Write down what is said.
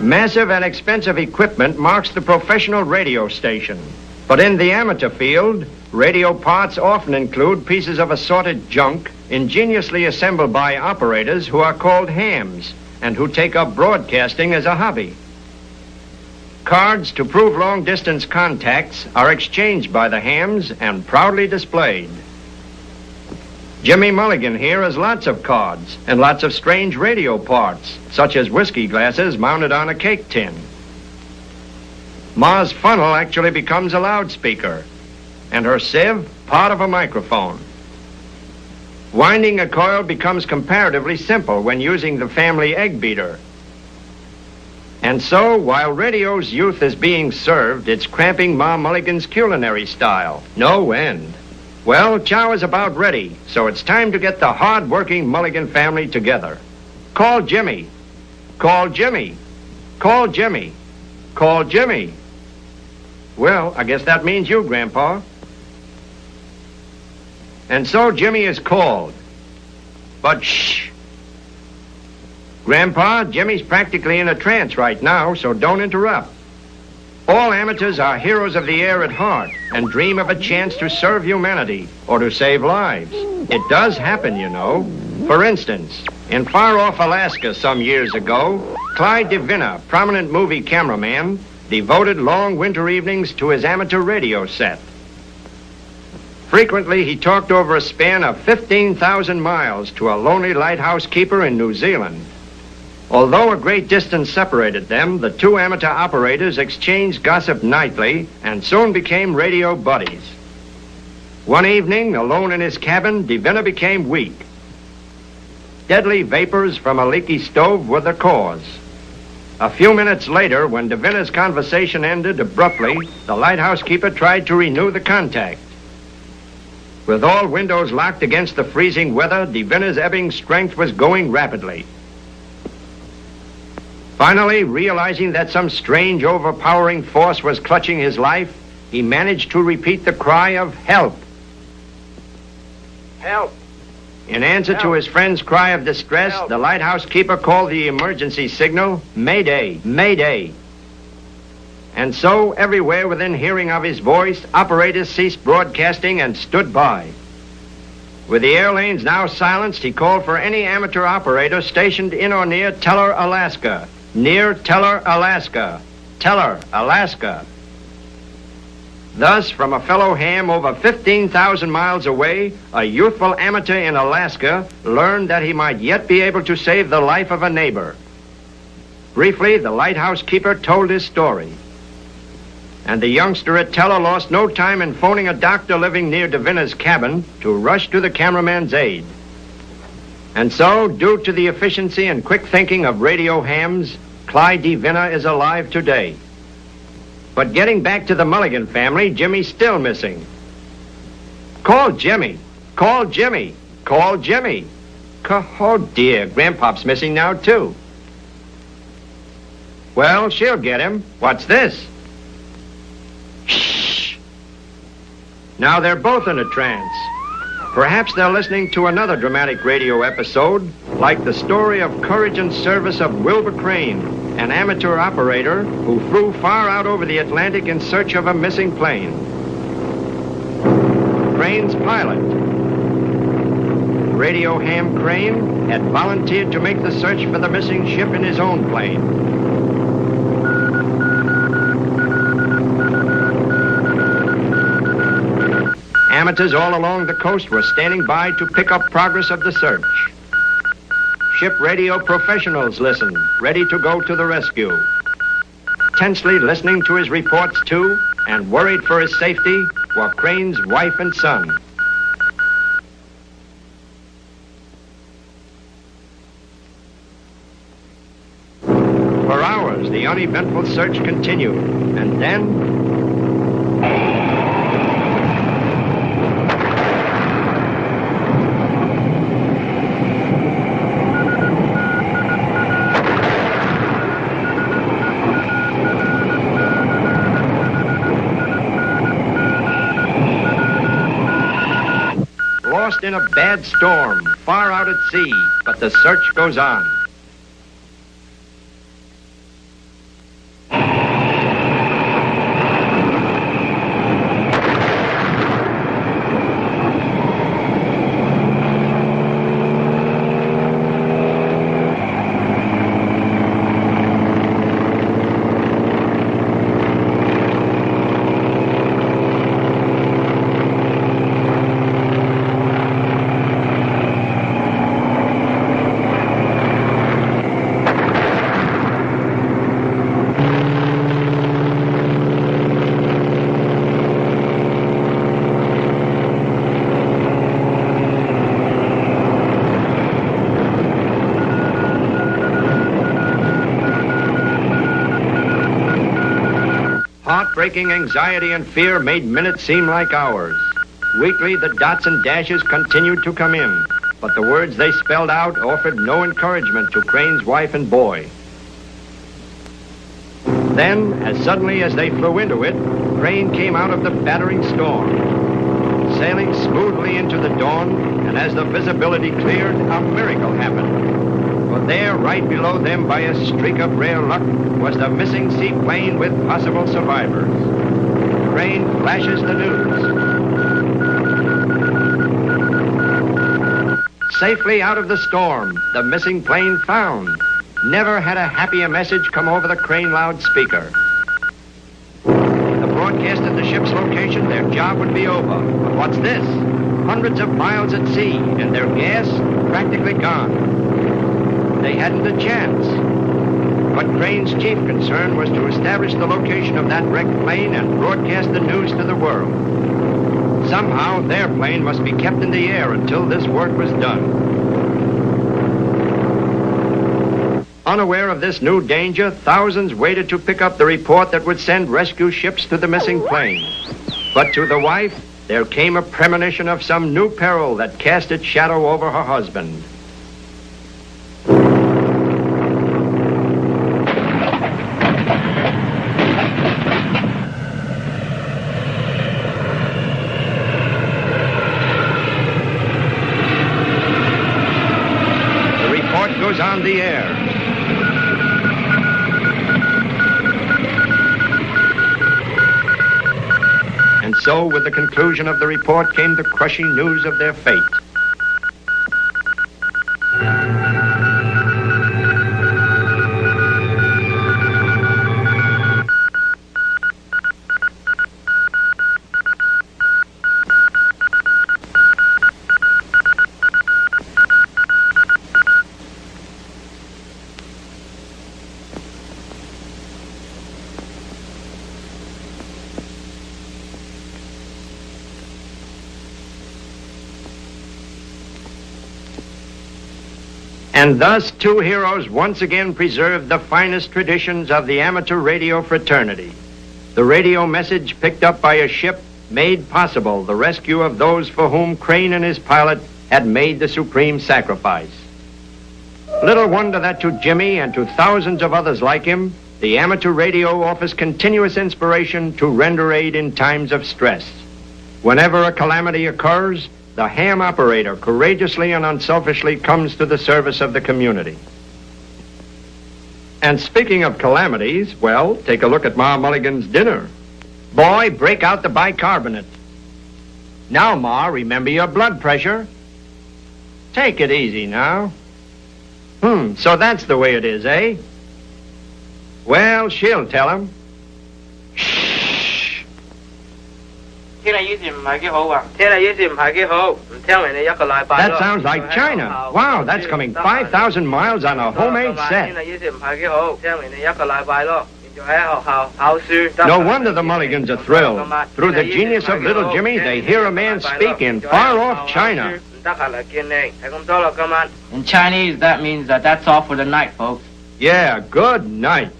Massive and expensive equipment marks the professional radio station. But in the amateur field, radio parts often include pieces of assorted junk ingeniously assembled by operators who are called hams and who take up broadcasting as a hobby. Cards to prove long-distance contacts are exchanged by the hams and proudly displayed. Jimmy Mulligan here has lots of cards and lots of strange radio parts, such as whiskey glasses mounted on a cake tin. Ma's funnel actually becomes a loudspeaker, and her sieve part of a microphone. Winding a coil becomes comparatively simple when using the family egg beater. And so, while radio's youth is being served, it's cramping Ma Mulligan's culinary style. No end. Well, chow is about ready, so it's time to get the hard-working Mulligan family together. Call Jimmy. Call Jimmy. Call Jimmy. Call Jimmy. Well, I guess that means you, Grandpa. And so Jimmy is called. But shh. Grandpa, Jimmy's practically in a trance right now, so don't interrupt. All amateurs are heroes of the air at heart and dream of a chance to serve humanity or to save lives. It does happen, you know. For instance, in far-off Alaska some years ago, Clyde DeVina, prominent movie cameraman, devoted long winter evenings to his amateur radio set. Frequently, he talked over a span of 15,000 miles to a lonely lighthouse keeper in New Zealand. Although a great distance separated them, the two amateur operators exchanged gossip nightly and soon became radio buddies. One evening, alone in his cabin, DeVina became weak. Deadly vapors from a leaky stove were the cause. A few minutes later, when DeVina's conversation ended abruptly, the lighthouse keeper tried to renew the contact. With all windows locked against the freezing weather, DeVina's ebbing strength was going rapidly. Finally, realizing that some strange, overpowering force was clutching his life, he managed to repeat the cry of help. Help! In answer to his friend's cry of distress, the lighthouse keeper called the emergency signal, Mayday, Mayday. And so, everywhere within hearing of his voice, operators ceased broadcasting and stood by. With the air lanes now silenced, he called for any amateur operator stationed in or near Teller, Alaska. Near Teller, Alaska. Teller, Alaska. Thus, from a fellow ham over 15,000 miles away, a youthful amateur in Alaska learned that he might yet be able to save the life of a neighbor. Briefly, the lighthouse keeper told his story. And the youngster at Teller lost no time in phoning a doctor living near DeVina's cabin to rush to the cameraman's aid. And so, due to the efficiency and quick thinking of radio hams, Clyde DeVina is alive today. But getting back to the Mulligan family, Jimmy's still missing. Call Jimmy. Call Jimmy. Call Jimmy. Oh, dear, Grandpop's missing now, too. Well, she'll get him. What's this? Shh. Now they're both in a trance. Perhaps they're listening to another dramatic radio episode, like the story of courage and service of Wilbur Crane, an amateur operator who flew far out over the Atlantic in search of a missing plane. Crane's pilot, radio ham Crane, had volunteered to make the search for the missing ship in his own plane. Amateurs all along the coast were standing by to pick up progress of the search. Ship radio professionals listened, ready to go to the rescue. Tensely listening to his reports, too, and worried for his safety, were Crane's wife and son. For hours, the uneventful search continued, and then... lost in a bad storm, far out at sea, but the search goes on. heartbreaking anxiety and fear made minutes seem like hours. Weekly, the dots and dashes continued to come in, but the words they spelled out offered no encouragement to Crane's wife and boy. Then, as suddenly as they flew into it, Crane came out of the battering storm, sailing smoothly into the dawn, and as the visibility cleared, a miracle happened. For there, right below them by a streak of rare luck, was the missing seaplane with possible survivors. Crane flashes the news. Safely out of the storm, the missing plane found. Never had a happier message come over the Crane loudspeaker. The broadcast at the ship's location, their job would be over. But what's this? Hundreds of miles at sea, and their gas practically gone. They hadn't a chance. But Crane's chief concern was to establish the location of that wrecked plane and broadcast the news to the world. Somehow, their plane must be kept in the air until this work was done. Unaware of this new danger, thousands waited to pick up the report that would send rescue ships to the missing plane. But to the wife, there came a premonition of some new peril that cast its shadow over her husband. The report goes on the air. And so, with the conclusion of the report, came the crushing news of their fate. And thus, two heroes once again preserved the finest traditions of the amateur radio fraternity. The radio message picked up by a ship made possible the rescue of those for whom Crane and his pilot had made the supreme sacrifice. Little wonder that to Jimmy and to thousands of others like him, the amateur radio offers continuous inspiration to render aid in times of stress. Whenever a calamity occurs, the ham operator courageously and unselfishly comes to the service of the community. And speaking of calamities, well, take a look at Ma Mulligan's dinner. Boy, break out the bicarbonate. Now, Ma, remember your blood pressure. Take it easy now. So that's the way it is, eh? Well, she'll tell him. That sounds like China. Wow, that's coming 5,000 miles on a homemade set. No wonder the Mulligans are thrilled. Through the genius of little Jimmy, they hear a man speak in far-off China. In Chinese, that means that's all for the night, folks. Yeah, good night.